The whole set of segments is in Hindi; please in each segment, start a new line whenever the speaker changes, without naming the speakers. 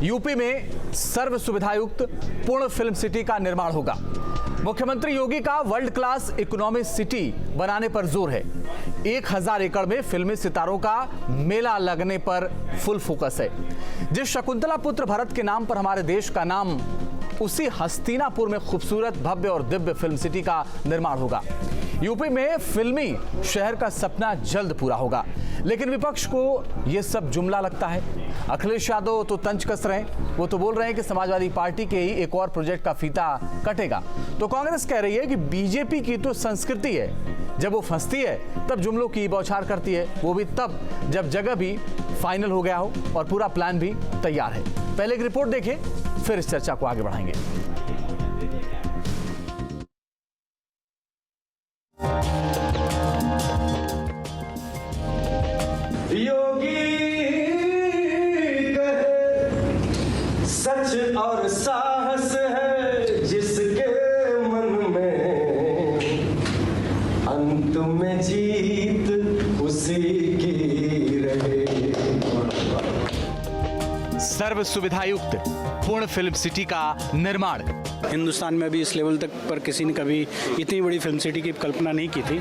यूपी में सर्व सुविधायुक्त पूर्ण फिल्म सिटी का निर्माण होगा। मुख्यमंत्री योगी का वर्ल्ड क्लास इकोनॉमिक सिटी बनाने पर जोर है। 1000 एकड़ में फिल्मी सितारों का मेला लगने पर फुल फोकस है। जिस शकुंतला पुत्र भरत के नाम पर हमारे देश का नाम, उसी हस्तिनापुर में खूबसूरत, भव्य और दिव्य फिल्म सिटी का निर्माण होगा। यूपी में फिल्मी शहर का सपना जल्द पूरा होगा, लेकिन विपक्ष को यह सब जुमला लगता है। अखिलेश यादव तो तंज कस रहे हैं। वो तो बोल रहे हैं कि समाजवादी पार्टी के ही एक और प्रोजेक्ट का फीता कटेगा। तो कांग्रेस कह रही है कि बीजेपी की तो संस्कृति है, जब वो फंसती है तब जुमलों की बौछार करती है, वो भी तब जब जगह भी फाइनल हो गया हो और पूरा प्लान भी तैयार है। पहले एक रिपोर्ट देखें, फिर इस चर्चा को आगे बढ़ाएंगे।
योगी कहे सच और साहस है जिसके मन में, अंत में जीत उसी की रहे।
सर्व सुविधायुक्त पूर्ण फिल्म सिटी का निर्माण।
हिंदुस्तान में भी इस लेवल तक पर किसी ने कभी इतनी बड़ी फिल्म सिटी की कल्पना नहीं की थी।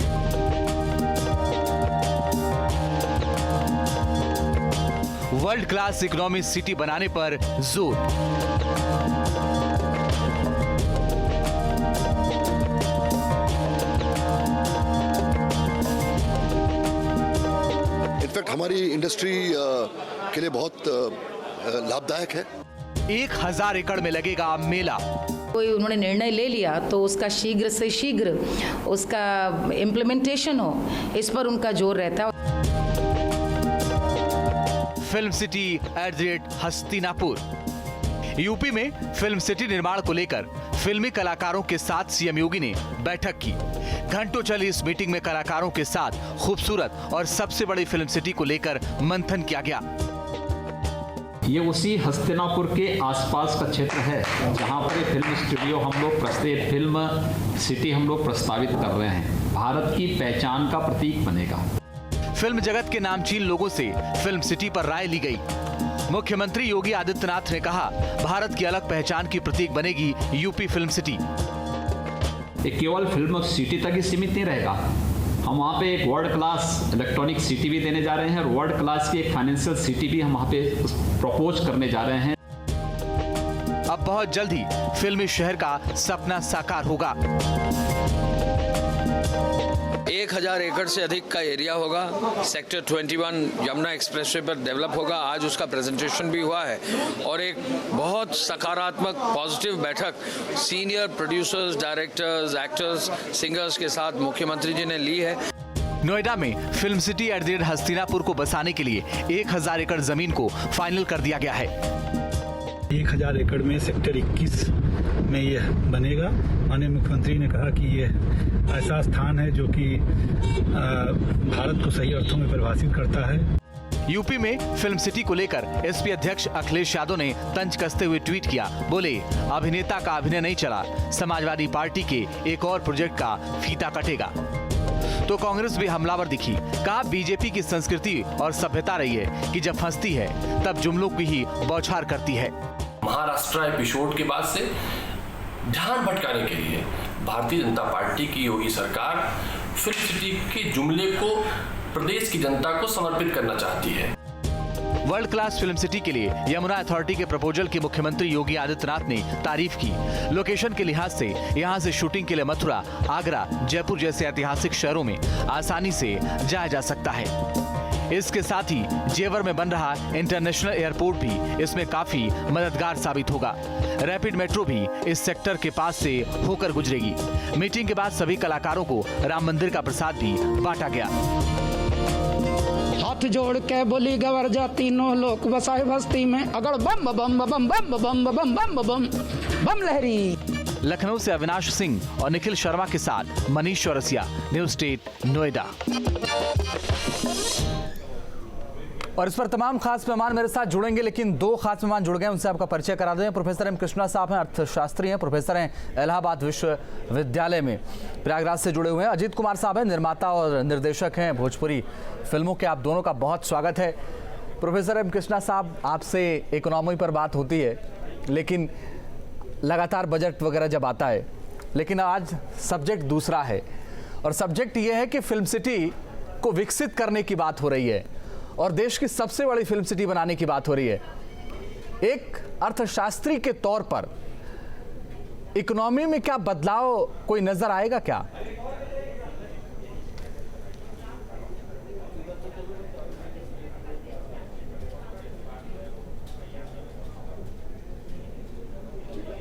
वर्ल्ड क्लास इकोनॉमिक सिटी बनाने पर जोर।
इनफैक्ट हमारी इंडस्ट्री के लिए बहुत लाभदायक है।
1000 एकड़ में लगेगा मेला।
कोई उन्होंने निर्णय ले लिया तो उसका शीघ्र से शीघ्र उसका इम्प्लीमेंटेशन हो, इस पर उनका जोर रहता है।
Film city @Hastinapur. यूपी में फिल्म सिटी निर्माण को लेकर फिल्मी कलाकारों के साथ सीएम योगी ने बैठक की। घंटों चली इस मीटिंग में कलाकारों के साथ खूबसूरत और सबसे बड़ी फिल्म सिटी को लेकर मंथन किया गया।
ये उसी हस्तिनापुर के आसपास का क्षेत्र है जहां पर फिल्म स्टूडियो हम लोग फिल्म सिटी हम लोग प्रस्तावित कर रहे हैं। भारत की पहचान का प्रतीक बनेगा।
फिल्म जगत के नामचीन लोगों से फिल्म सिटी पर राय ली गई। मुख्यमंत्री योगी आदित्यनाथ ने कहा, भारत की अलग पहचान की प्रतीक बनेगी यूपी फिल्म सिटी।
ये केवल फिल्म सिटी तक ही सीमित नहीं रहेगा। हम वहाँ पे एक वर्ल्ड क्लास इलेक्ट्रॉनिक सिटी भी देने जा रहे हैं और वर्ल्ड क्लास की एक फाइनेंशियल सिटी भी हम वहाँ पे प्रपोज करने जा रहे हैं।
अब बहुत जल्द ही फिल्मी शहर का सपना साकार होगा।
1000 एकड़ से अधिक का एरिया होगा। सेक्टर 21 यमुना एक्सप्रेसवे पर डेवलप होगा। आज उसका प्रेजेंटेशन भी हुआ है और एक बहुत सकारात्मक पॉजिटिव बैठक senior producers, directors, actors, singers के साथ मुख्यमंत्री जी ने ली है।
नोएडा में फिल्म सिटी @हस्तिनापुर को बसाने के लिए 1000 एकड़ जमीन को फाइनल कर दिया गया है।
1000 एकड़ में सेक्टर 21 में यह बनेगा। माननीय मुख्यमंत्री ने कहा कि यह ऐसा स्थान है जो कि भारत को सही अर्थों में परिभाषित करता है।
यूपी में फिल्म सिटी को लेकर एसपी अध्यक्ष अखिलेश यादव ने तंज कसते हुए ट्वीट किया। बोले, अभिनेता का अभिनय नहीं चला, समाजवादी पार्टी के एक और प्रोजेक्ट का फीता कटेगा। तो कांग्रेस भी हमलावर दिखी। कहा, बीजेपी की संस्कृति और सभ्यता रही है कि जब फंसती है तब जुमलों की ही बौछार करती है।
महाराष्ट्र एपिसोड के बाद से ध्यान भटकाने के लिए भारतीय जनता पार्टी की योगी सरकार फिल्म सिटी के जुमले को प्रदेश की जनता को समर्पित करना चाहती है।
वर्ल्ड क्लास फिल्म सिटी के लिए यमुना अथॉरिटी के प्रपोजल की मुख्यमंत्री योगी आदित्यनाथ ने तारीफ की। लोकेशन के लिहाज से यहां से शूटिंग के लिए मथुरा, आगरा, जयपुर जैसे ऐतिहासिक शहरों में आसानी से जाया जा सकता है। इसके साथ ही जेवर में बन रहा इंटरनेशनल एयरपोर्ट भी इसमें काफी मददगार साबित होगा। रैपिड मेट्रो भी इस सेक्टर के पास से होकर गुजरेगी। मीटिंग के बाद सभी कलाकारों को राम मंदिर का प्रसाद भी बांटा गया।
हाथ जोड़ के बोली गवर जाती नो लोक बसाए बस्ती में, अगर बम बम बम बम बम बम बम बम बम बम लहरी।
लखनऊ से अविनाश सिंह और निखिल शर्मा के साथ मनीष चौरसिया, न्यूज स्टेट, नोएडा। और इस पर तमाम खास मेहमान मेरे साथ जुड़ेंगे, लेकिन दो खास मेहमान जुड़ गए, उनसे आपका परिचय करा दें। प्रोफेसर एम कृष्णा साहब हैं, अर्थशास्त्री हैं, प्रोफेसर हैं इलाहाबाद विश्वविद्यालय में, प्रयागराज से जुड़े हुए हैं। अजीत कुमार साहब हैं, निर्माता और निर्देशक हैं भोजपुरी फिल्मों के। आप दोनों का बहुत स्वागत है। प्रोफेसर एम कृष्णा साहब, आपसे इकोनॉमी पर बात होती है, लेकिन लगातार बजट वगैरह जब आता है, लेकिन आज सब्जेक्ट दूसरा है और सब्जेक्ट ये है कि फिल्म सिटी को विकसित करने की बात हो रही है और देश की सबसे बड़ी फिल्म सिटी बनाने की बात हो रही है। एक अर्थशास्त्री के तौर पर इकोनॉमी में क्या बदलाव कोई नजर आएगा क्या?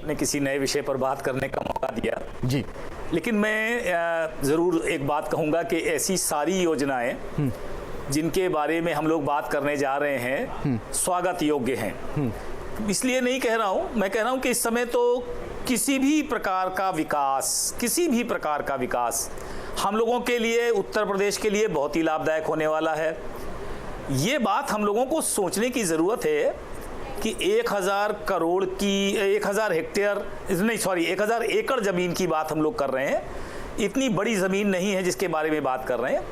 ने किसी नए विषय पर बात करने का मौका दिया
जी,
लेकिन मैं ज़रूर एक बात कहूँगा कि ऐसी सारी योजनाएं जिनके बारे में हम लोग बात करने जा रहे हैं स्वागत योग्य हैं। इसलिए नहीं कह रहा हूँ, मैं कह रहा हूँ कि इस समय तो किसी भी प्रकार का विकास हम लोगों के लिए, उत्तर प्रदेश के लिए बहुत ही लाभदायक होने वाला है। ये बात हम लोगों को सोचने की ज़रूरत है कि 1000 करोड़ की 1000 एकड़ ज़मीन की बात हम लोग कर रहे हैं। इतनी बड़ी ज़मीन नहीं है जिसके बारे में बात कर रहे हैं,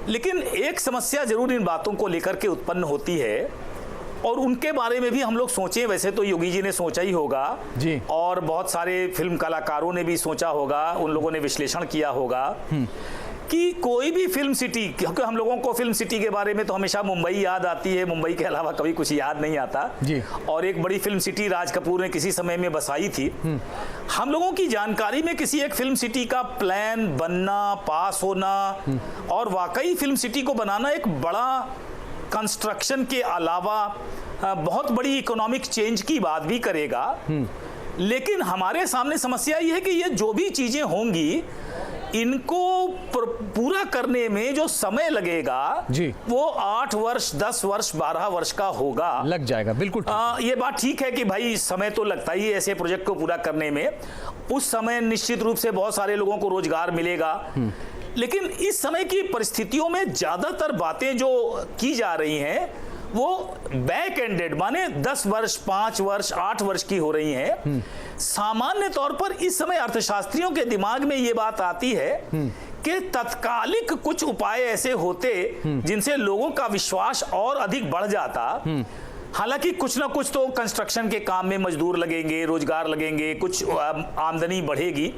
लेकिन एक समस्या ज़रूर इन बातों को लेकर के उत्पन्न होती है और उनके बारे में भी हम लोग सोचें। वैसे तो योगी जी ने सोचा ही होगा
जी, और
बहुत सारे फिल्म कलाकारों ने भी सोचा होगा, उन लोगों ने विश्लेषण किया होगा कि कोई भी फिल्म सिटी, क्योंकि हम लोगों को फिल्म सिटी के बारे में तो हमेशा मुंबई याद आती है, मुंबई के अलावा कभी कुछ याद नहीं आता
जी। और
एक बड़ी फिल्म सिटी राज कपूर ने किसी समय में बसाई थी। हम लोगों की जानकारी में किसी एक फिल्म सिटी का प्लान बनना, पास होना और वाकई फिल्म सिटी को बनाना एक बड़ा कंस्ट्रक्शन के अलावा बहुत बड़ी इकोनॉमिक चेंज की बात भी करेगा। लेकिन हमारे सामने समस्या ये है कि ये जो भी चीजें होंगी, इनको पूरा करने में जो समय लगेगा
जी,
वो 8 वर्ष, 10 वर्ष, 12 वर्ष का होगा,
लग जाएगा। बिल्कुल
ये बात ठीक है कि भाई समय तो लगता ही है ऐसे प्रोजेक्ट को पूरा करने में। उस समय निश्चित रूप से बहुत सारे लोगों को रोजगार मिलेगा, लेकिन इस समय की परिस्थितियों में ज्यादातर बातें जो की जा रही हैं वो बैक एंडेड, माने 10 वर्ष, 5 वर्ष, 8 वर्ष की हो रही हैं। सामान्य तौर पर इस समय अर्थशास्त्रियों के दिमाग में ये बात आती है कि तत्कालिक कुछ उपाय ऐसे होते जिनसे लोगों का विश्वास और अधिक बढ़ जाता। हालांकि कुछ ना कुछ तो कंस्ट्रक्शन के काम में मजदूर लगेंगे, रोजगार लगेंगे, कुछ आमदनी बढ़ेगी,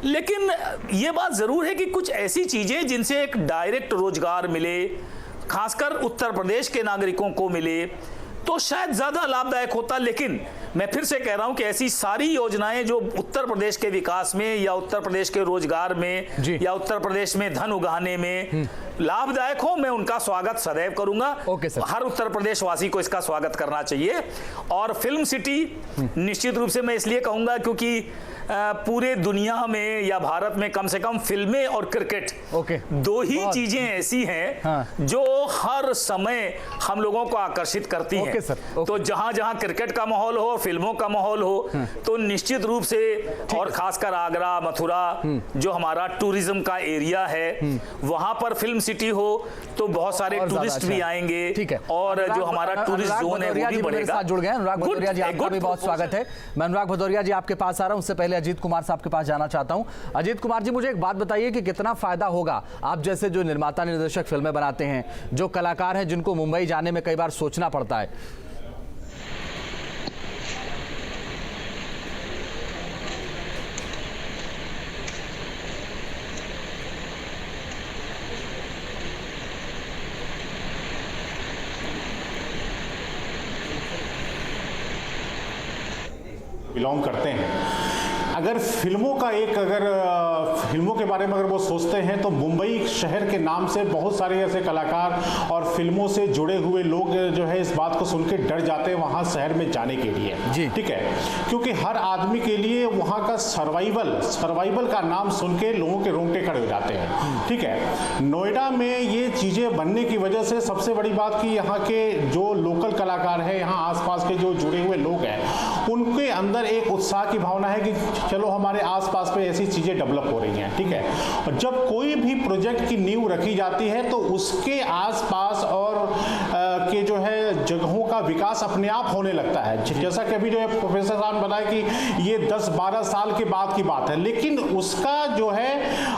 लेकिन ये बात जरूर है कि कुछ ऐसी चीजें जिनसे एक डायरेक्ट रोजगार मिले, खासकर उत्तर प्रदेश के नागरिकों को मिले, तो शायद ज्यादा लाभदायक होता। लेकिन मैं फिर से कह रहा हूं कि ऐसी सारी योजनाएं जो उत्तर प्रदेश के विकास में या उत्तर प्रदेश के रोजगार में या उत्तर प्रदेश में धन उगाने में लाभदायक हो, मैं उनका स्वागत सदैव करूंगा।
Okay sir.
हर उत्तर प्रदेश वासी को इसका स्वागत करना चाहिए। और फिल्म सिटी निश्चित रूप से मैं इसलिए कहूंगा क्योंकि पूरे दुनिया में या भारत में कम से कम फिल्में और क्रिकेट दो ही चीजें ऐसी हैं जो हर समय हम लोगों को आकर्षित करती हैं। तो जहां जहां क्रिकेट का माहौल हो, फिल्मों का माहौल हो, तो निश्चित रूप से, और खासकर आगरा, मथुरा जो हमारा टूरिज्म का एरिया है, वहां पर फिल्म सिटी हो तो बहुत सारे टूरिस्ट भी आएंगे।
ठीक है,
और जो हमारा टूरिस्ट जोन है वो भी बढ़ेगा।
जुड़ गए अनुराग भदौरिया जी, आपका भी बहुत स्वागत है। मैं अनुराग भदौरिया जी आपके पास आ रहा हूं, उससे पहले अजीत कुमार साहब के पास जाना चाहता हूं। अजीत कुमार जी, मुझे एक बात बताइए कि कितना फायदा होगा, आप जैसे जो निर्माता निर्देशक फिल्में बनाते हैं, जो कलाकार हैं जिनको मुंबई जाने में कई बार सोचना पड़ता है।
बिलोंग करते हैं, अगर फिल्मों के बारे में अगर वो सोचते हैं तो मुंबई शहर के नाम से बहुत सारे ऐसे कलाकार और फिल्मों से जुड़े हुए लोग जो है इस बात को सुन के डर जाते हैं वहाँ शहर में जाने के लिए जी। ठीक है, क्योंकि हर आदमी के लिए वहाँ का सर्वाइवल का नाम सुन के लोगों के रोंगटे खड़े हो जाते हैं। ठीक है, नोएडा में ये चीज़ें बनने की वजह से सबसे बड़ी बात कि यहाँ के जो लोकल कलाकार हैं, यहाँ आसपास के जो जुड़े हुए लोग हैं, उनके अंदर एक उत्साह की भावना है कि चलो हमारे आसपास पे ऐसी चीज़ें डेवलप हो रही हैं। ठीक है, और जब कोई भी प्रोजेक्ट की नींव रखी जाती है तो उसके आसपास और के जो है जगहों का विकास अपने आप होने लगता है। जैसा कि अभी जो है प्रोफेसर साहब ने बताया कि ये 10-12 साल के बाद की बात है, लेकिन उसका जो है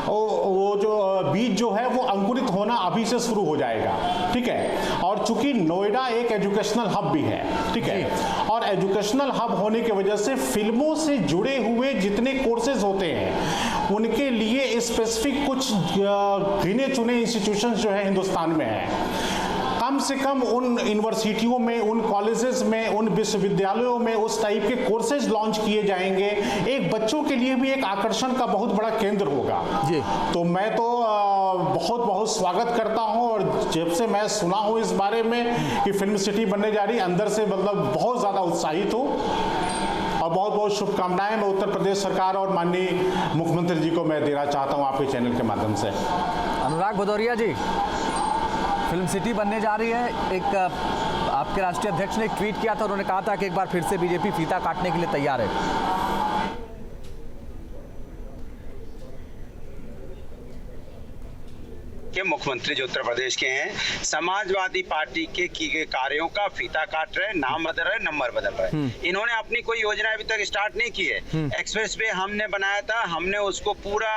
वो जो बीज जो है वो अंकुरित होना अभी से शुरू हो जाएगा, ठीक है। और चूंकि नोएडा एक एजुकेशनल हब भी है, ठीक है, और एजुकेशनल हब होने की वजह से फिल्मों से जुड़े हुए जितने कोर्सेज होते हैं उनके लिए स्पेसिफिक कुछ गिने चुने इंस्टीट्यूशंस जो है हिंदुस्तान में है। कम से कम उन यूनिवर्सिटियों में, उन कॉलेजेस में, उन विश्वविद्यालयों में उस टाइप के कोर्सेज लॉन्च किए जाएंगे। एक बच्चों के लिए भी एक आकर्षण का बहुत बड़ा केंद्र होगा जी। तो मैं तो बहुत बहुत स्वागत करता हूं, और जब से मैं सुना हूं इस बारे में कि फिल्म सिटी बनने जा रही, अंदर से मतलब बहुत ज़्यादा उत्साहित हूँ और बहुत बहुत शुभकामनाएं मैं उत्तर प्रदेश सरकार और माननीय मुख्यमंत्री जी को मैं देना चाहता हूँ आपके चैनल के माध्यम से।
अनुराग भदौरिया जी, फिल्म सिटी बनने जा रही है। एक आपके राष्ट्रीय अध्यक्ष ने एक ट्वीट किया था, उन्होंने कहा था कि एक बार फिर से बीजेपी फीता काटने के लिए तैयार है।
के मुख्यमंत्री जो उत्तर प्रदेश के हैं, समाजवादी पार्टी के किए गए कार्यों का फीता काट रहे, नाम बदल रहे, नंबर बदल रहे। इन्होंने अपनी कोई योजना अभी तक स्टार्ट नहीं की है। एक्सप्रेस वे हमने बनाया था, हमने उसको पूरा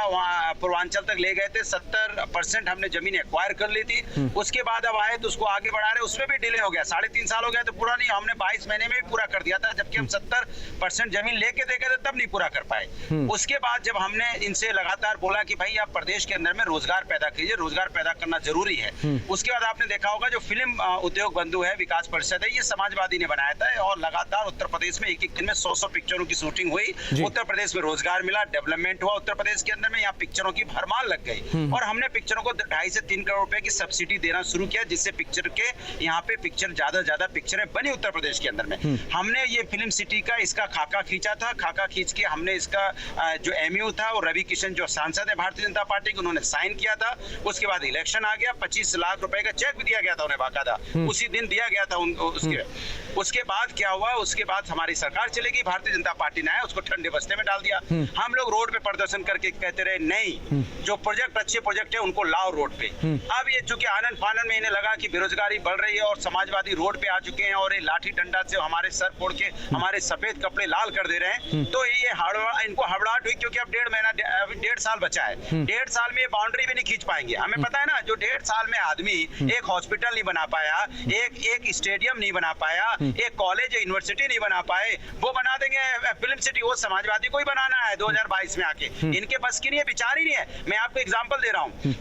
पूर्वांचल तक ले गए थे, 70% हमने जमीन एक्वायर कर ली थी। उसके बाद अब आए तो उसको आगे बढ़ा रहे, उसमें भी डिले हो गया, 3.5 साल हो गया तो पूरा नहीं, हमने 22 महीने में भी पूरा कर दिया था, जबकि हम 70% जमीन लेके दे गए थे तब नहीं पूरा कर पाए। उसके बाद जब हमने इनसे लगातार बोला कि भाई आप प्रदेश के अंदर में रोजगार पैदा कीजिए, रोजगार पैदा करना जरूरी है। उसके बाद आपने देखा होगा जो फिल्म उद्योग बंधु है, विकास परिषद है, ये समाजवादी ने बनाया था, और लगातार उत्तर प्रदेश में एक दिन में 100 पिक्चरों की शूटिंग हुई। उत्तर प्रदेश में रोजगार मिला, डेवलपमेंट हुआ उत्तर प्रदेश के अंदर में, यहाँ पिक्चरों की भरमार लग गई, और हमने पिक्चरों को 2.5 से 3 करोड़ रुपए की सब्सिडी देना शुरू किया, जिससे पिक्चर के यहाँ पे पिक्चर ज्यादा पिक्चरें बनी उत्तर प्रदेश के अंदर में। हमने ये फिल्म सिटी का इसका खाका खींचा था, खाका खींच के हमने इसका जो एमयू था वो रवि किशन जो सांसद है भारतीय जनता पार्टी के, उन्होंने साइन किया था। उसके बाद इलेक्शन आ गया, 25 लाख रुपए का चेक भी दिया गया था उन्हें बाकायदा, उसी दिन दिया गया था उसके बाद क्या हुआ, उसके बाद हमारी सरकार चलेगी, भारतीय जनता पार्टी ने आया उसको ठंडे बस्ते में डाल दिया। हम लोग रोड पे प्रदर्शन करके कहते रहे नहीं, जो प्रोजेक्ट अच्छे प्रोजेक्ट है उनको लाओ रोड पे। अब ये चूंकि आनंद फानन में इन्हें लगा कि बेरोजगारी बढ़ रही है और समाजवादी रोड पे आ चुके हैं और ये लाठी डंडा से हमारे सर फोड़ के हमारे सफेद कपड़े लाल कर दे रहे हैं, तो ये इनको हड़बड़ाहट हुई, क्योंकि अब 1.5 साल बचा है। 1.5 साल में बाउंड्री भी नहीं खींच पाएंगे। हमें पता है ना, जो 1.5 साल में आदमी एक हॉस्पिटल नहीं बना पाया, एक स्टेडियम नहीं बना पाया, एक कॉलेज यूनिवर्सिटी नहीं बना पाए, वो बना देंगे फिल्म सिटी। वो समाजवादी को ही बनाना है 2022 में आके, इनके बस की नहीं है, विचार ही नहीं है। मैं आपको एग्जांपल दे रहा हूँ,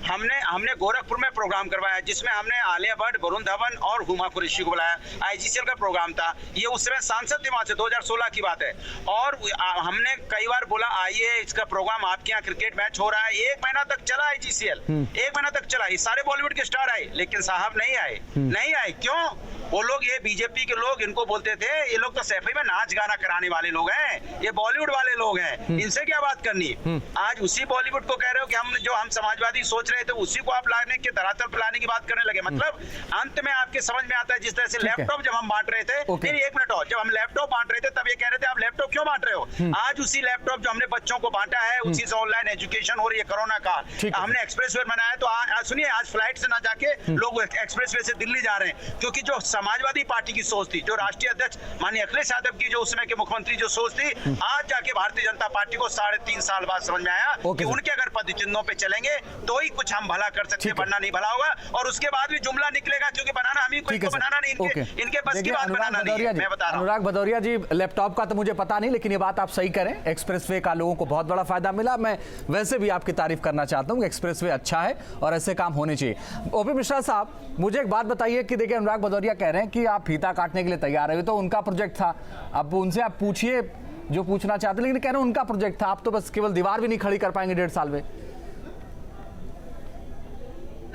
हमने गोरखपुर में प्रोग्राम करवाया जिसमें हमने आलिया भट्ट, वरुण धवन और हुमा कुरैशी को बुलाया। IGCL का प्रोग्राम था, ये उस समय सांसद थे वहां से, 2016 की बात है। और हमने कई बार बोला आइए इसका प्रोग्राम, आपके यहाँ क्रिकेट मैच हो रहा है। 1 महीना तक चला IGCL, 1 महीना तक चला, ये सारे बॉलीवुड के स्टार आए, लेकिन साहब नहीं आए। क्यों? वो लोग, ये बीजेपी के लोग इनको बोलते थे ये लोग तो सैफई में नाच गाना कराने वाले लोग हैं, ये बॉलीवुड वाले लोग हैं, इनसे क्या बात करनी। आज उसी बॉलीवुड को कह रहे हो कि हम समाजवादी सोच रहे थे उसी को आप लाने के धरातल पर लाने की बात करने लगे। मतलब अंत में आपके समझ में आता है, जिस तरह से लैपटॉप जब हम बांट रहे थे, नहीं 1 मिनट और, जब हम लैपटॉप बांट रहे थे तब ये कह रहे थे आप लैपटॉप क्यों बांट रहे हो। आज उसी लैपटॉप जो हमने बच्चों को बांटा है, उसी से ऑनलाइन एजुकेशन हो रही है कोरोना का। हमने एक्सप्रेस वे बनाया, तो सुनिए आज फ्लाइट से ना जाके लोग एक्सप्रेस वे से दिल्ली जा रहे हैं, क्योंकि जो समाजवादी पार्टी की सोच थी, जो राष्ट्रीय अध्यक्ष माननीय अखिलेश यादव की जो उस समय के मुख्यमंत्री जो सोच थी, आज जाके भारतीय जनता पार्टी को 3.5 साल बाद समझ में आया कि उनके अगर पद चिन्हों पे चलेंगे तो ही कुछ हम भला कर सकते हैं, वरना नहीं भला होगा। और उसके बाद भी जुमला निकलेगा, क्योंकि बनाना हम ही को बनाना नहीं, इनके बस की बात बनाना नहीं है। मैं बता रहा हूं
अनुराग भदौरिया जी, लैपटॉप का तो मुझे पता नहीं, लेकिन ये बात आप सही करें, एक्सप्रेसवे का लोगों को बहुत बड़ा फायदा मिला। मैं वैसे भी आपकी तारीफ करना चाहता हूं कि एक्सप्रेसवे अच्छा है और ऐसे काम होने चाहिए। ओपी मिश्रा साहब, मुझे एक बात बताइए कि देखिए अनुराग भदौरिया कह रहे हैं कि आप फीता काटने के लिए तैयार है, तो उनका प्रोजेक्ट था, अब उनसे आप पूछिए जो पूछना चाहते, लेकिन कह रहे हैं उनका प्रोजेक्ट था, आप तो बस केवल दीवार भी नहीं खड़ी कर पाएंगे 1.5 साल में।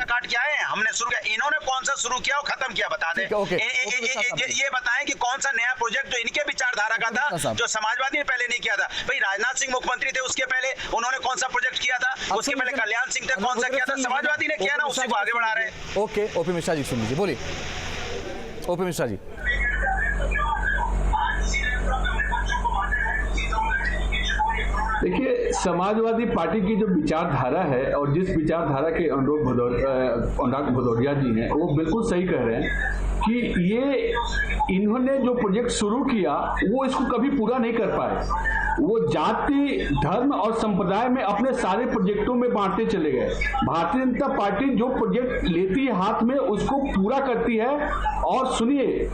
काट क्या है, हमने शुरू किया, इन्होंने कौन सा शुरू किया और खत्म किया, बता दें। ये बताएं कि कौन सा नया प्रोजेक्ट जो इनके विचारधारा का था, जो समाजवादी ने पहले नहीं किया था। भाई राजनाथ सिंह मुख्यमंत्री थे, उसके पहले उन्होंने कौन सा प्रोजेक्ट किया था, उसके पहले कल्याण सिंह थे, कौन सा किया था, समाजवादी ने किया ना, उसी को आगे बढ़ा रहे हैं।
ओके, ओपी मिश्रा जी सुन लीजिए, बोलिए ओपी मिश्रा जी।
देखिए, समाजवादी पार्टी की जो विचारधारा है और जिस विचारधारा के अनुराग भदौरिया जी हैं, वो बिल्कुल सही कह रहे हैं कि ये इन्होंने जो प्रोजेक्ट शुरू किया वो इसको कभी पूरा नहीं कर पाए। वो जाति, धर्म और संप्रदाय में अपने सारे प्रोजेक्टों में बांटते चले गए। भारतीय जनता पार्टी जो प्रोजेक्ट लेती है हाथ में उसको पूरा करती है। और सुनिए,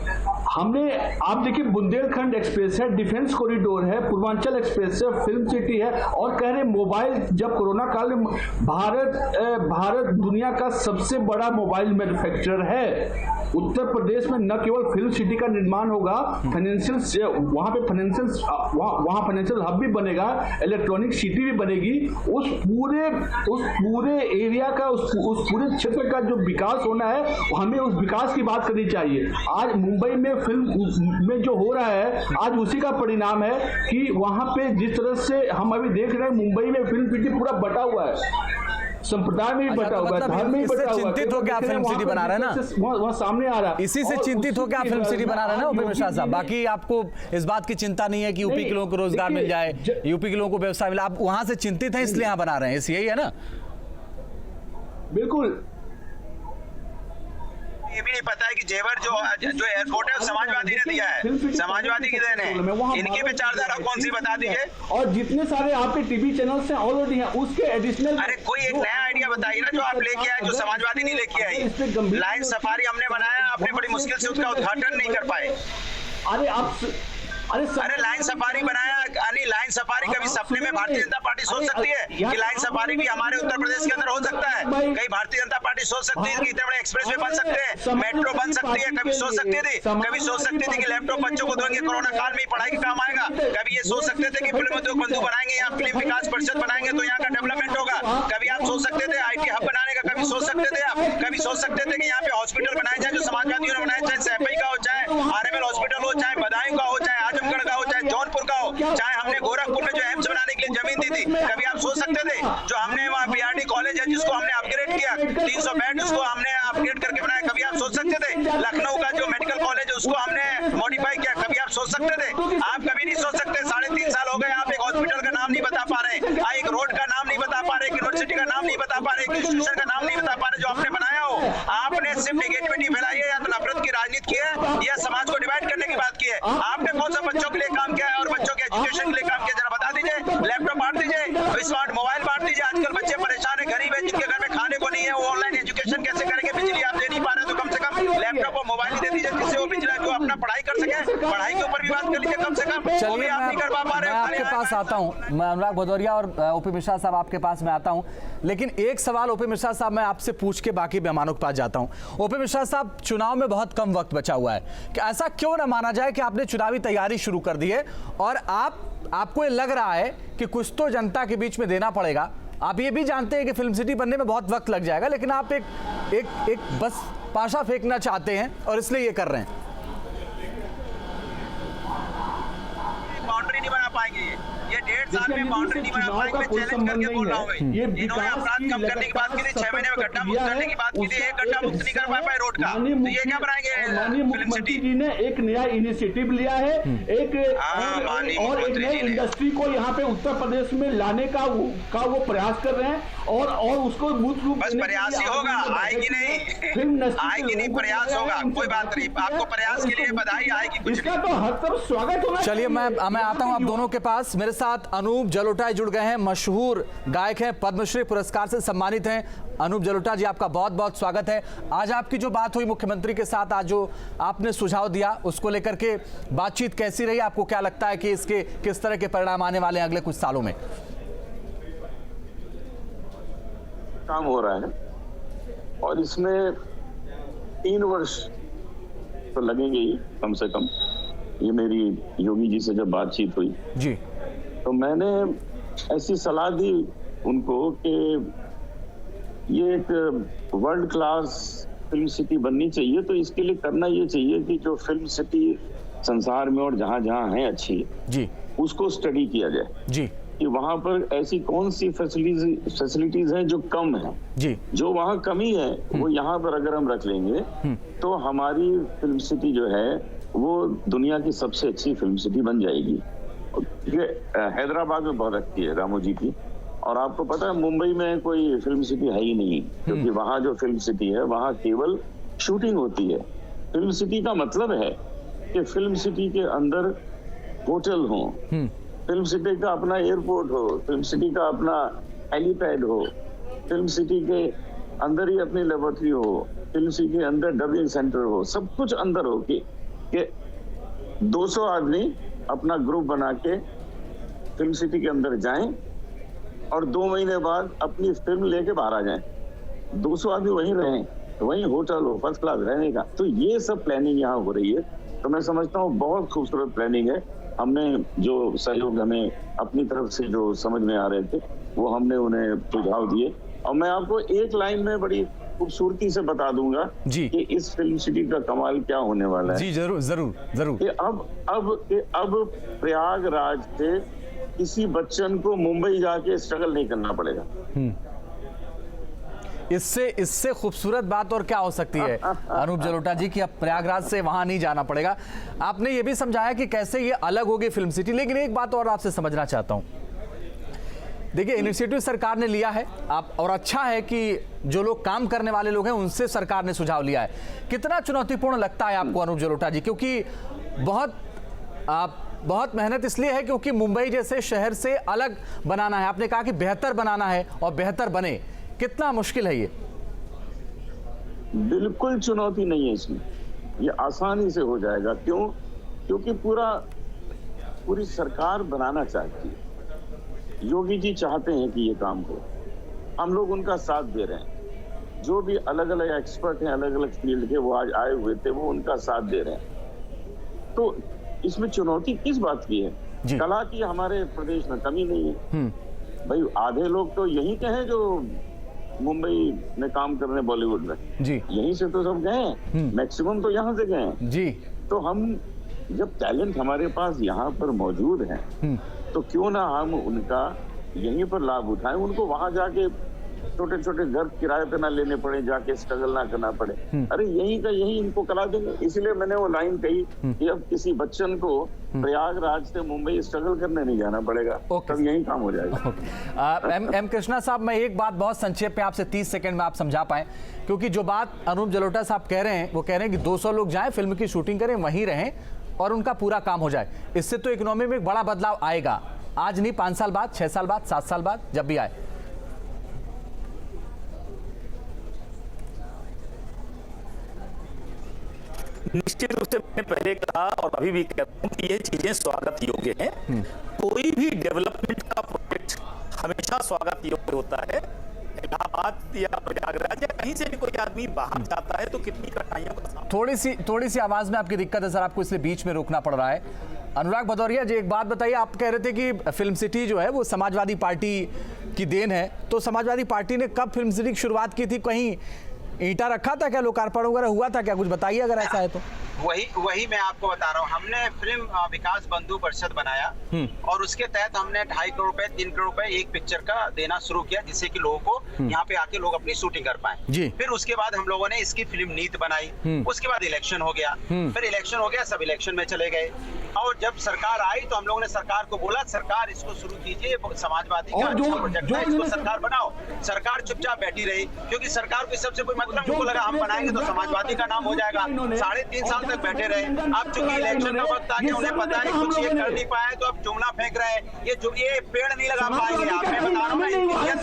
हमने, आप देखिए, बुंदेलखंड एक्सप्रेस है, डिफेंस कॉरिडोर है, पूर्वांचल एक्सप्रेस है, फिल्म सिटी है, और कह रहे मोबाइल, जब कोरोना काल में भारत दुनिया का सबसे बड़ा मोबाइल मैन्युफैक्चरर है। उत्तर प्रदेश में न केवल फिल्म सिटी का निर्माण होगा, फाइनेंशियल, वहां पे फाइनेंशियल हब भी बनेगा, इलेक्ट्रॉनिक सिटी भी बनेगी। उस पूरे एरिया का, उस पूरे क्षेत्र का जो विकास होना है, हमें उस विकास की बात करनी चाहिए। आज मुंबई में फिल्म में जो हो रहा है, आज उसी का परिणाम है कि वहां पे जिस तरह से हम अभी देख रहे हैं, मुंबई में फिल्म सिटी पूरा बटा हुआ है, संप्रदाय में भी बटा हुआ है, धर्म में भी बटा हुआ है।
चिंतित हो क्या फिल्म सिटी बना रहे हैं ना,
वहाँ सामने आ रहा है।
इसी से चिंतित हो क्या फिल्म सिटी बना रहे हैं ना ओपी मिश्रा साहब। बाकी आपको इस बात की चिंता नहीं है कि यूपी के लोगों को रोजगार मिल जाए, यूपी के लोगों को व्यवसाय मिले, आप वहां से चिंतित हैं इसलिए यहाँ बना रहे हैं, यही है ना?
बिल्कुल।
ये भी नहीं पता है कि जेवर जो एयरपोर्ट है समाजवादी ने दिया है, समाजवादी की देन है। इनकी विचारधारा कौन सी बता दीजिए।
और जितने सारे आपके टीवी चैनल्स हैं ऑलरेडी हैं, उसके एडिशनल,
अरे कोई एक नया आइडिया बताइए ना जो आप लेके आए, जो समाजवादी नहीं लेके आई। लाइन सफारी हमने बनाया, आपने बड़ी मुश्किल से उसका उद्घाटन नहीं कर पाए। अरे लाइन सफारी बनाया, लाइन सफारी कभी सपने में भारतीय जनता पार्टी सोच सकती है कि लाइन सफारी भी हमारे उत्तर प्रदेश के अंदर हो सकता है? कहीं भारतीय जनता पार्टी सोच सकती है कि इतने बड़े एक्सप्रेस वे बन सकते हैं, मेट्रो बन सकती है? कभी सोच सकती थी? कभी सोच सकती थी कि लैपटॉप बच्चों को देंगे, कोरोना काल में पढ़ाई के काम आएगा? कभी ये सोच सकते थे कि फिल्म उद्योग बंधु बनाएंगे, यहाँ फिल्म विकास परिषद बनाएंगे तो यहाँ का डेवलपमेंट होगा? कभी आप सोच सकते थे IT हब बनाने का? कभी सोच सकते थे आप? कभी सोच सकते थे कि यहाँ पे हॉस्पिटल बनाया जाए जो समाजवादियों ने बनाया, चाहे सैपई का हो, चाहे RML हॉस्पिटल हो, चाहे बदायूं का हो, चाहे आजमगढ़ का हो, चाहे जौनपुर का हो, चाहे हमने गोरखपुर में जो एम्स बनाने के लिए जमीन दी थी? कभी आप सोच सकते थे? जो हमने वहाँ BRD कॉलेज है जिसको हमने अपग्रेड किया, 300 बेड उसको हमने अपग्रेड करके बनाया, कभी आप सोच सकते थे? लखनऊ का जो मेडिकल कॉलेज है उसको हमने मॉडिफाई किया, कभी आप सोच सकते थे? आप कभी नहीं सोच सकते। 3.5 साल हो गए, आप एक हॉस्पिटल का नाम नहीं बता पा रहे, एक रोड का नाम नहीं बता पा रहे, यूनिवर्सिटी का नाम नहीं बता पा रहे, इंस्टीट्यूशन का नाम नहीं बता पा रहे जो आपने बनाया हो। आपने सिर्फ नेगेटिविटी फैलाई है, या तो नफरत की राजनीति की है, या समाज को डिवाइड करने की बात की है। आपने कौन सा बच्चों के लिए काम किया है और बच्चों के एजुकेशन के लिए काम किया, जरा बता दीजिए। लैपटॉप बांट दीजिए, स्मार्ट मोबाइल बांट दीजिए। आजकल बच्चे परेशान है, गरीब है, जिनके घर में खाने को नहीं है, वो ऑनलाइन एजुकेशन कैसे करेंगे? बिजली आप दे नहीं पा रहे तो कम से कम लैपटॉप और मोबाइल ही दे दीजिए, जिससे वो बिजली को अपना पढ़ाई कर सके। पढ़ाई के ऊपर भी बात कर लीजिए कम से कम, वो भी आप नहीं कर पा रहे।
मैं आपके पास आता हूँ, मैं अनुराग भदौरिया और ओपी मिश्रा साहब आपके पास मैं आता हूँ, लेकिन एक सवाल ओपी मिश्रा साहब मैं आपसे पूछ के बाकी मेहमानों के पास जाता हूँ। ओपी मिश्रा साहब, चुनाव में बहुत कम वक्त बचा हुआ है, कि ऐसा क्यों ना माना जाए कि आपने चुनावी तैयारी शुरू कर दी है और आपको ये लग रहा है कि कुछ तो जनता के बीच में देना पड़ेगा? आप ये भी जानते हैं कि फिल्म सिटी बनने में बहुत वक्त लग जाएगा, लेकिन आप एक बस पाशा फेंकना चाहते हैं और इसलिए ये कर रहे हैं।
बाउंड्री नहीं बना पाएंगे, ये 1.5 साल में बाउंड्री नहीं बना पाएंगे। चैलेंज करके बोल रहा हूँ मैं। इन्होंने अपराध कम करने की बात की थी, 6 महीने में गड्ढा मुक्त करने की बात की थी, एक गड्ढा मुक्त नहीं कर पाए रोड का, तो ये क्या बनाएंगे?
माननीय मुख्यमंत्री जी ने एक नया इनिशिएटिव लिया है, एक नई इंडस्ट्री को यहाँ पे उत्तर प्रदेश में लाने का वो प्रयास कर रहे हैं और उसको मूर्त रूप
बस प्रयास ही होगा, आएगी नहीं, प्रयास होगा, कोई बात नहीं। आपको प्रयास के लिए बधाई, आएगी
इसका तो हर तरफ स्वागत होना।
चलिए मैं आता हूं आप दोनों के पास। मेरे साथ अनूप जलोटा जुड़ गए हैं, मशहूर गायक हैं, पद्मश्री पुरस्कार से सम्मानित हैं। अनूप जलोटा जी, आपका बहुत बहुत स्वागत है। आज आपकी जो बात हुई मुख्यमंत्री के साथ, आज जो आपने सुझाव दिया उसको लेकर के बातचीत कैसी रही? आपको क्या लगता है कि इसके किस तरह के परिणाम आने वाले हैं अगले कुछ सालों में?
काम हो रहा है और इसमें 3 वर्ष तो लगेंगे ही कम से कम। ये मेरी योगी जी से जब बातचीत हुई
जी,
तो मैंने ऐसी सलाह दी उनको कि ये एक वर्ल्ड क्लास फिल्म सिटी बननी चाहिए, तो इसके लिए करना ये चाहिए कि जो फिल्म सिटी संसार में और जहाँ जहाँ है अच्छी
जी,
उसको स्टडी किया जाए
जी,
कि वहाँ पर ऐसी कौन सी फैसिलिटीज हैं जो कम है
जी, जो
वहाँ कमी है वो यहाँ पर अगर हम रख लेंगे तो हमारी फिल्म सिटी जो है वो दुनिया की सबसे अच्छी फिल्म सिटी बन जाएगी। ये हैदराबाद में बहुत अच्छी है रामोजी की, और आपको पता है मुंबई में कोई फिल्म सिटी है ही नहीं, क्योंकि वहाँ जो फिल्म सिटी है वहाँ केवल शूटिंग होती है, फिल्म सिटी का मतलब है कि फिल्म सिटी के अंदर होटल हो, फिल्म सिटी का अपना एयरपोर्ट हो, फिल्म सिटी का अपना हेलीपैड हो, फिल्म सिटी के अंदर ही अपनी लेबोरेटरी हो, फिल्म सिटी के अंदर डबिंग सेंटर हो, सब कुछ अंदर हो कि 200 आदमी अपना ग्रुप बना के फिल्म सिटी के अंदर जाएं और 2 महीने बाद अपनी फिल्म लेके बाहर आ जाएं। 200 आदमी वहीं रहें, वहीं होटल हो, फर्स्ट क्लास रहने का। तो ये सब प्लानिंग यहाँ हो रही है। तो मैं समझता हूँ बहुत खूबसूरत प्लानिंग है। हमने जो सहयोग हमें अपनी तरफ से जो समझ में आ रहे थे वो हमने उन्हें सुझाव दिए। और मैं आपको एक लाइन में बड़ी खूबसूरती से बता दूंगा कि इस फिल्म सिटी का कमाल क्या होने वाला है।
जी जरूर जरूर जरूर।
कि अब प्रयागराज से किसी बच्चन को मुंबई जाके स्ट्रगल नहीं करना पड़ेगा।
इससे खूबसूरत बात और क्या हो सकती है अनूप जलोटा जी कि अब प्रयागराज से वहां नहीं जाना पड़ेगा। आपने ये भी समझाया कि कैसे ये अलग होगी फिल्म सिटी, लेकिन एक बात और आपसे समझना चाहता हूं। देखिए, इनिशिएटिव सरकार ने लिया है आप, और अच्छा है कि जो लोग काम करने वाले लोग हैं उनसे सरकार ने सुझाव लिया है। कितना चुनौतीपूर्ण लगता है आपको अनूप जलोटा जी? क्योंकि बहुत मेहनत इसलिए है क्योंकि मुंबई जैसे शहर से अलग बनाना है। आपने कहा कि बेहतर बनाना है और बेहतर बने, कितना मुश्किल है ये?
बिल्कुल चुनौती नहीं है इसमें, ये आसानी से हो जाएगा। क्यों? क्योंकि पूरी सरकार बनाना चाहती है। योगी जी चाहते हैं कि ये काम हो, हम लोग उनका साथ दे रहे हैं। जो भी अलग अलग एक्सपर्ट हैं, अलग अलग फील्ड के, वो आज आए हुए थे, वो उनका साथ दे रहे हैं। तो इसमें चुनौती किस बात की है? कला की हमारे प्रदेश में कमी नहीं है। भाई आधे लोग तो यहीं के हैं जो मुंबई में काम कर रहे हैं, बॉलीवुड में जी, यहीं से तो सब गए हैं, मैक्सिमम तो यहाँ से गए हैं जी। तो हम जब टैलेंट हमारे पास यहाँ पर मौजूद है तो क्यों ना हम उनका यहीं पर लाभ उठाएं, उनको वहां जाके छोटे छोटे घर किराए पे ना लेने पड़े, जाके स्ट्रगल ना करना पड़े। अरे यहीं का यहीं इनको करा देंगे। इसलिए मैंने वो लाइन कही कि अब किसी बच्चन को प्रयागराज से मुंबई स्ट्रगल करने नहीं जाना पड़ेगा, तब यहीं काम हो जाएगा।
एम कृष्णा साहब, मैं एक बात बहुत संक्षेप में आपसे 30 सेकंड में आप समझा पाए, क्योंकि जो बात अनूप जलोटा साहब कह रहे हैं वो कह रहे हैं कि 200 लोग जाएं, फिल्म की शूटिंग करें, वहीं रहें और उनका पूरा काम हो जाए। इससे तो इकोनॉमी में एक बड़ा बदलाव आएगा, आज नहीं 5 साल बाद, 6 साल बाद, 7 साल बाद, जब भी आए।
निश्चित रूप से मैंने पहले कहा और अभी भी कहता हूं कि ये चीजें स्वागत योग्य हैं। कोई भी डेवलपमेंट का प्रोजेक्ट हमेशा स्वागत योग्य होता है। इलाहाबाद या प्रयागराज या कहीं से भी कोई आदमी बाहर जाता है तो कितनी कठिनाइयों का सामना।
थोड़ी सी आवाज में आपकी दिक्कत है सर, आपको इसलिए बीच में रोकना पड़ रहा है। अनुराग भदौरिया जी, एक बात बताइए, आप कह रहे थे कि फिल्म सिटी जो है वो समाजवादी पार्टी की देन है, तो समाजवादी पार्टी ने कब फिल्म सिटी की शुरुआत की थी? कहीं ईंटा रखा था क्या? लोकार्पण वगैरह हुआ था क्या? कुछ बताइए अगर ऐसा है तो।
वही मैं आपको बता रहा हूँ। हमने फिल्म विकास बंधु परिषद बनाया और उसके तहत हमने 2.5 करोड़ रुपए 3 करोड़ रुपए एक पिक्चर का देना शुरू किया, जिससे कि लोगों को यहाँ पे आके लोग अपनी शूटिंग कर पाए। फिर उसके बाद हम लोगों ने इसकी फिल्म नीति बनाई, उसके बाद इलेक्शन हो गया, फिर इलेक्शन हो गया, सब इलेक्शन में चले गए। और जब सरकार आई तो हम लोगों ने सरकार को बोला, सरकार इसको शुरू कीजिए, समाजवादी का अच्छा प्रोजेक्ट है, इसको सरकार बनाओ। सरकार चुपचाप बैठी रही, क्योंकि सरकार को सबसे कोई मतलब उनको लगा हम बनाएंगे तो समाजवादी का नाम हो जाएगा। 3.5 साल तक बैठे रहे। अब चूंकि इलेक्शन का वक्त आ गया, उन्हें पता है कुछ ये कर नहीं पाए, तो अब जुमला फेंक रहे हैं। ये पेड़ नहीं लगा पाएंगे। आप मैं बता रहा हूँ, एक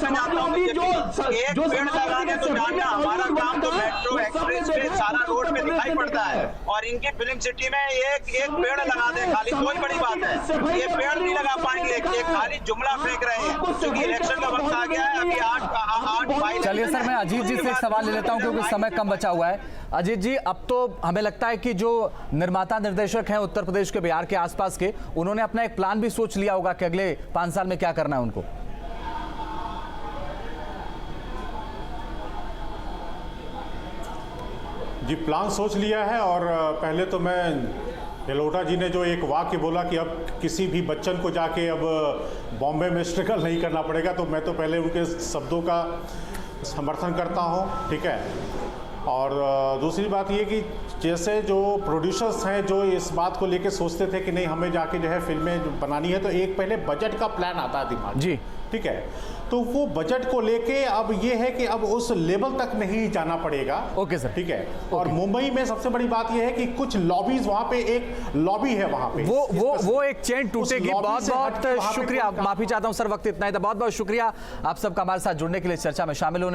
पेड़ लगाने तो जानना, हमारा काम तो मेट्रो एक्सप्रेस पे सारा रोड पे दिखाई पड़ता है, और इनकी फिल्म सिटी में एक पेड़ लगा दे खाली, कोई बड़ी बात है। ये पेड़ नहीं लगा पाएंगे, एक खाली जुमला फेंक रहे हैं, क्योंकि इलेक्शन का वक्त आ गया है। अभी 8
चलिए सर, मैं अजीत जी से एक सवाल ले लेता हूं क्योंकि समय कम बचा हुआ है। अजीत जी, अब तो हमें लगता है कि जो निर्माता निर्देशक हैं उत्तर प्रदेश के, बिहार के आसपास के, उन्होंने अपना एक प्लान भी सोच लिया होगा कि अगले 5 साल में क्या करना है उनको।
जी, प्लान सोच लिया है। और पहले तो मैं जलोटा जी ने जो एक वाक्य बोला कि अब किसी भी बच्चन को जाके अब बॉम्बे में स्ट्रगल नहीं करना पड़ेगा, तो मैं तो पहले उनके शब्दों का समर्थन करता हूं, ठीक है। और दूसरी बात ये कि जैसे जो प्रोड्यूसर्स हैं जो इस बात को लेके सोचते थे कि नहीं हमें जाके जो है फिल्में बनानी है, तो एक पहले बजट का प्लान आता है दिमाग जी, ठीक है। तो वो बजट को लेके अब ये है कि अब उस लेवल तक नहीं जाना पड़ेगा।
ओके सर,
ठीक है। और मुंबई में सबसे बड़ी बात ये है कि कुछ लॉबीज वहां पे, एक लॉबी है वहां पे,
वो एक चेन टूटेगी। बहुत बहुत शुक्रिया, माफी चाहता हूं सर, वक्त इतना ही था। बहुत बहुत शुक्रिया आप सबका हमारे साथ जुड़ने के लिए, चर्चा में शामिल होने